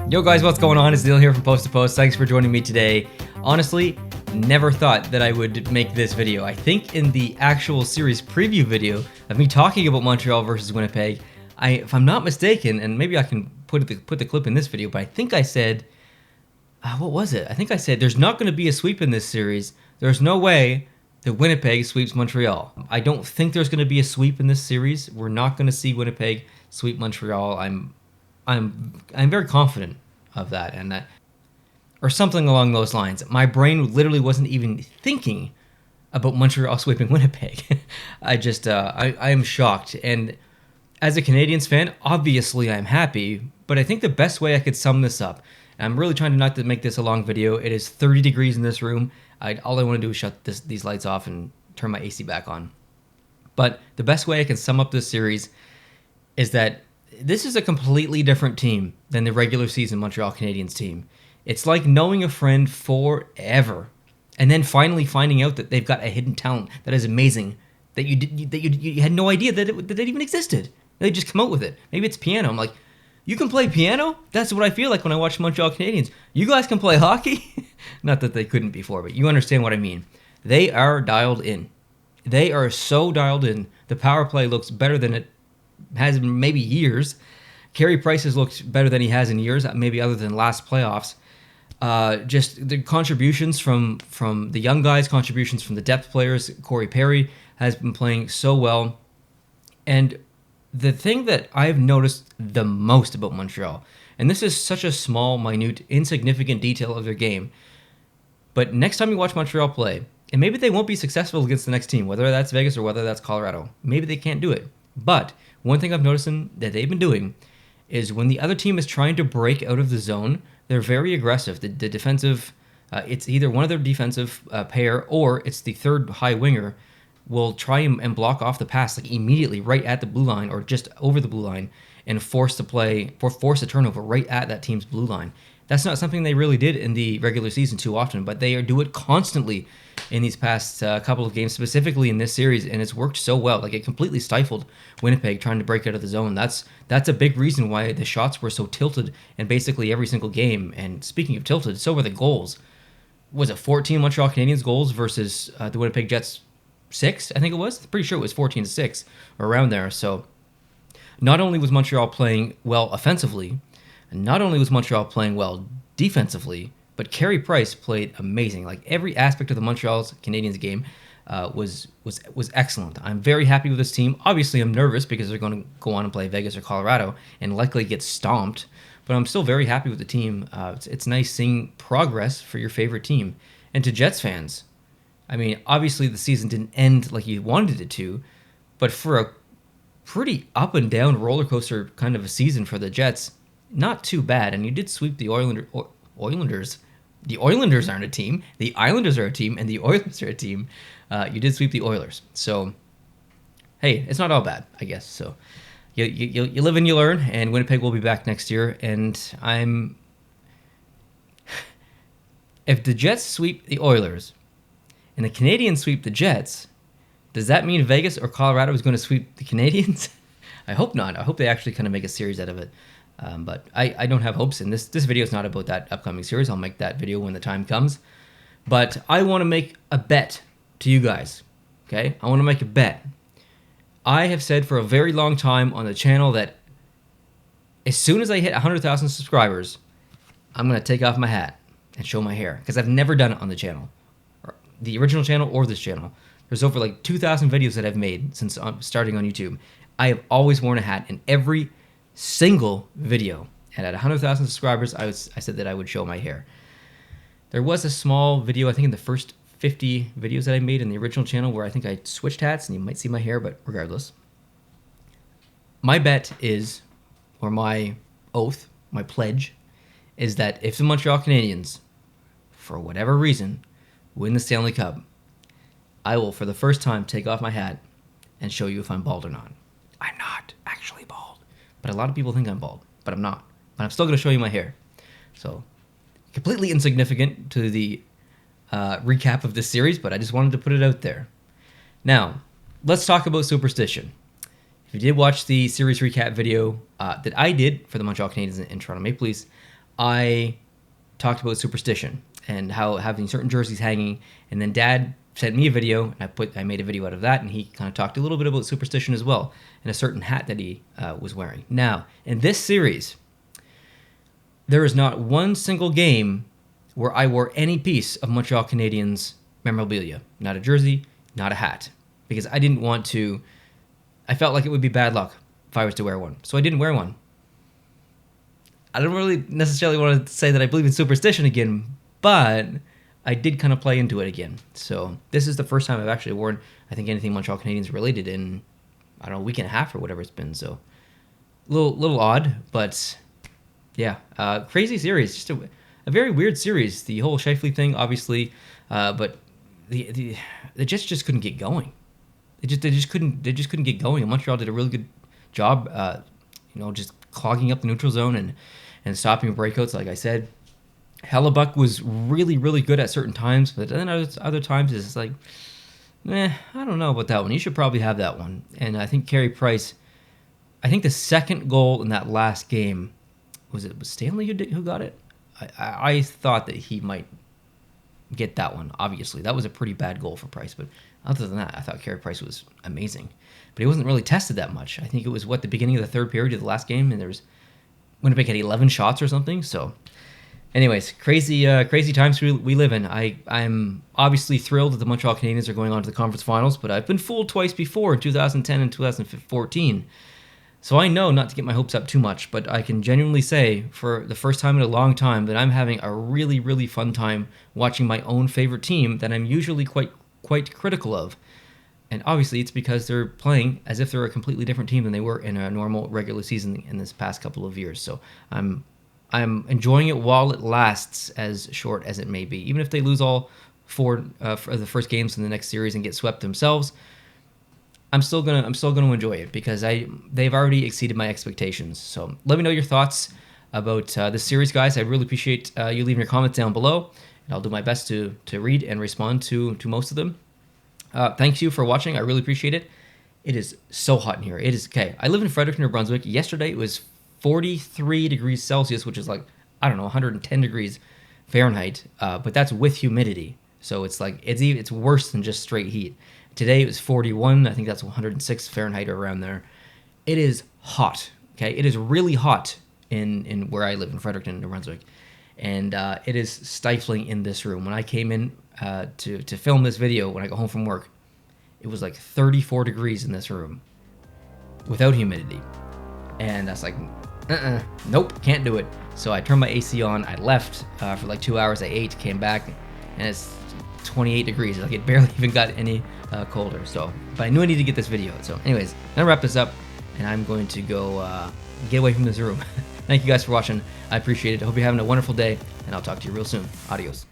Yo guys, what's going on? It's Neil here from Post to Post. Thanks for joining me today. Honestly, never thought that I would make this video. I think in the actual series preview video of me talking about Montreal versus Winnipeg, if I'm not mistaken, and maybe I can put the clip in this video, but I think I said, what was it? I think I said there's not going to be a sweep in this series. There's no way that Winnipeg sweeps Montreal. I don't think there's going to be a sweep in this series. We're not going to see Winnipeg sweep Montreal. I'm very confident of that, and that, or something along those lines. My brain literally wasn't even thinking about Montreal sweeping Winnipeg. I am shocked. And as a Canadiens fan, obviously I'm happy, but I think the best way I could sum this up, and I'm really trying not to make this a long video. It is 30 degrees in this room. All I want to do is shut these lights off and turn my AC back on. But the best way I can sum up this series is that this is a completely different team than the regular season Montreal Canadiens team. It's like knowing a friend forever, and then finally finding out that they've got a hidden talent that is amazing, that you had no idea that it even existed. They just come out with it. Maybe it's piano. I'm like, you can play piano? That's what I feel like when I watch Montreal Canadiens. You guys can play hockey? Not that they couldn't before, but you understand what I mean. They are dialed in. They are so dialed in. The power play looks better than it has in maybe years. Carey Price has looked better than he has in years, maybe other than last playoffs. Just the contributions from the young guys, contributions from the depth players. Corey Perry has been playing so well. And the thing that I've noticed the most about Montreal, and this is such a small, minute, insignificant detail of their game, but next time you watch Montreal play, and maybe they won't be successful against the next team, whether that's Vegas or whether that's Colorado. Maybe they can't do it. But one thing I've noticed that they've been doing is when the other team is trying to break out of the zone, they're very aggressive. The defensive, it's either one of their defensive pair or it's the third high winger will try and block off the pass like immediately right at the blue line or just over the blue line and force a turnover right at that team's blue line. That's not something they really did in the regular season too often, but they do it constantly in these past couple of games, specifically in this series, and it's worked so well. Like, it completely stifled Winnipeg trying to break out of the zone. That's a big reason why the shots were so tilted in basically every single game. And speaking of tilted, so were the goals. Was it 14 Montreal Canadiens goals versus the Winnipeg Jets 6? I think it was. Pretty sure it was 14-6 or around there. So not only was Montreal playing well offensively, and not only was Montreal playing well defensively, but Carey Price played amazing. Like, every aspect of the Montreal Canadiens game was excellent. I'm very happy with this team. Obviously, I'm nervous because they're going to go on and play Vegas or Colorado and likely get stomped. But I'm still very happy with the team. It's nice seeing progress for your favorite team. And to Jets fans, I mean, obviously the season didn't end like you wanted it to, but for a pretty up and down roller coaster kind of a season for the Jets, not too bad. And you did sweep the Oilers. The Oilers aren't a team. The Islanders are a team, and the Oilers are a team. You did sweep the Oilers. So, hey, it's not all bad, I guess. So, you live and you learn, and Winnipeg will be back next year. And if the Jets sweep the Oilers and the Canadiens sweep the Jets, does that mean Vegas or Colorado is going to sweep the Canadiens? I hope not. I hope they actually kind of make a series out of it. But I don't have hopes, and this video is not about that upcoming series. I'll make that video when the time comes. But I want to make a bet to you guys, okay? I want to make a bet. I have said for a very long time on the channel that as soon as I hit 100,000 subscribers, I'm going to take off my hat and show my hair, because I've never done it on the channel, or the original channel or this channel. There's over like 2,000 videos that I've made since starting on YouTube. I have always worn a hat in every single video, and at 100,000 subscribers, I said that I would show my hair. There was a small video, I think in the first 50 videos that I made in the original channel, where I think I switched hats, and you might see my hair, but regardless. My bet is, or my oath, my pledge, is that if the Montreal Canadiens, for whatever reason, win the Stanley Cup, I will, for the first time, take off my hat and show you if I'm bald or not. I'm not actually bald. But a lot of people think I'm bald, but I'm not. But I'm still going to show you my hair. So, completely insignificant to the recap of this series, but I just wanted to put it out there. Now, let's talk about superstition. If you did watch the series recap video that I did for the Montreal Canadiens and Toronto Maple Leafs, I talked about superstition and how having certain jerseys hanging, and then Dad sent me a video, and I made a video out of that, and he kind of talked a little bit about superstition as well, and a certain hat that he was wearing. Now, in this series, there is not one single game where I wore any piece of Montreal Canadiens memorabilia. Not a jersey, not a hat. Because I didn't want to... I felt like it would be bad luck if I was to wear one. So I didn't wear one. I don't really necessarily want to say that I believe in superstition again, but I did kind of play into it again. So this is the first time I've actually worn, I think, anything Montreal Canadiens related in, I don't know, a week and a half or whatever it's been. So a little odd, but yeah, crazy series. Just a very weird series. The whole Scheifele thing, obviously, but the Jets just couldn't get going. They just couldn't get going. And Montreal did a really good job, just clogging up the neutral zone and stopping breakouts. Like I said, Hellebuck was really, really good at certain times, but then other times it's like, I don't know about that one. You should probably have that one. And I think Carey Price, I think the second goal in that last game, was Stanley who got it? I thought that he might get that one, obviously. That was a pretty bad goal for Price, but other than that, I thought Carey Price was amazing. But he wasn't really tested that much. I think it was, the beginning of the third period of the last game, and Winnipeg had 11 shots or something, so... Anyways, crazy times we live in. I'm obviously thrilled that the Montreal Canadiens are going on to the conference finals, but I've been fooled twice before in 2010 and 2014. So I know not to get my hopes up too much, but I can genuinely say for the first time in a long time that I'm having a really, really fun time watching my own favorite team that I'm usually quite critical of. And obviously it's because they're playing as if they're a completely different team than they were in a normal regular season in this past couple of years. So I'm enjoying it while it lasts, as short as it may be. Even if they lose all four for the first games in the next series and get swept themselves, I'm still gonna enjoy it because they've already exceeded my expectations. So let me know your thoughts about this series, guys. I really appreciate you leaving your comments down below, and I'll do my best to read and respond to most of them. Thank you for watching. I really appreciate it. It is so hot in here. It is okay. I live in Fredericton, New Brunswick. Yesterday it was 43 degrees Celsius, which is like, I don't know, 110 degrees Fahrenheit, but that's with humidity. So it's like, it's worse than just straight heat. Today it was 41, I think that's 106 Fahrenheit or around there. It is hot, okay? It is really hot in where I live in Fredericton, New Brunswick. And it is stifling in this room. When I came in to film this video, when I go home from work, it was like 34 degrees in this room without humidity. And that's like, nope, can't do it. So I turned my AC on, I left for like 2 hours, I ate, came back, and it's 28 degrees. Like it barely even got any colder. So, but I knew I needed to get this video. So anyways, I'm gonna wrap this up, and I'm going to go get away from this room. Thank you guys for watching. I appreciate it. I hope you're having a wonderful day, and I'll talk to you real soon. Adios.